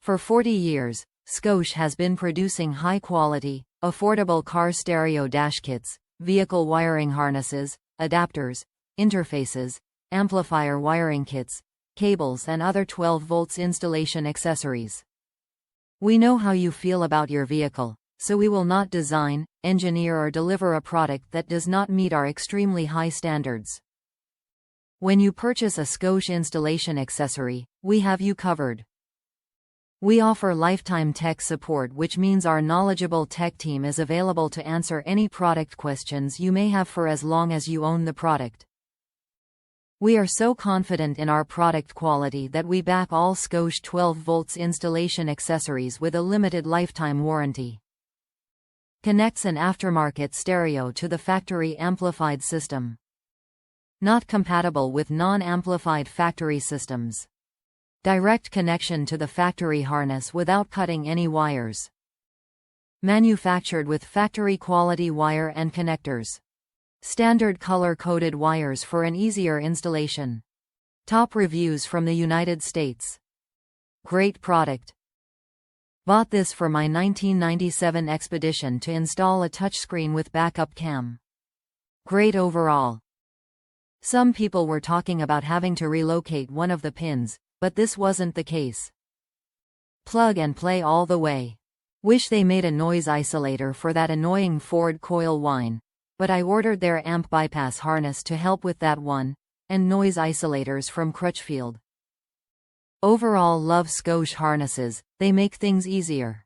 For 40 years, Scosche has been producing high-quality, affordable car stereo dash kits, vehicle wiring harnesses, adapters, interfaces, amplifier wiring kits, cables and other 12 volts installation accessories. We know how you feel about your vehicle, so we will not design, engineer or deliver a product that does not meet our extremely high standards. When you purchase a Scosche installation accessory, we have you covered. We offer lifetime tech support, which means our knowledgeable tech team is available to answer any product questions you may have for as long as you own the product. We are so confident in our product quality that we back all Scosche 12 volts installation accessories with a limited lifetime warranty. Connects an aftermarket stereo to the factory amplified system. Not compatible with non-amplified factory systems. Direct connection to the factory harness without cutting any wires. Manufactured with factory quality wire and connectors. Standard color-coded wires for an easier installation. Top reviews from the United States. Great product. Bought this for my 1997 expedition to install a touchscreen with backup cam. Great overall. Some people were talking about having to relocate one of the pins, but this wasn't the case. Plug and play all the way. Wish they made a noise isolator for that annoying Ford coil whine, but I ordered their amp bypass harness to help with that one, and noise isolators from Crutchfield. Overall love Scosche harnesses, they make things easier.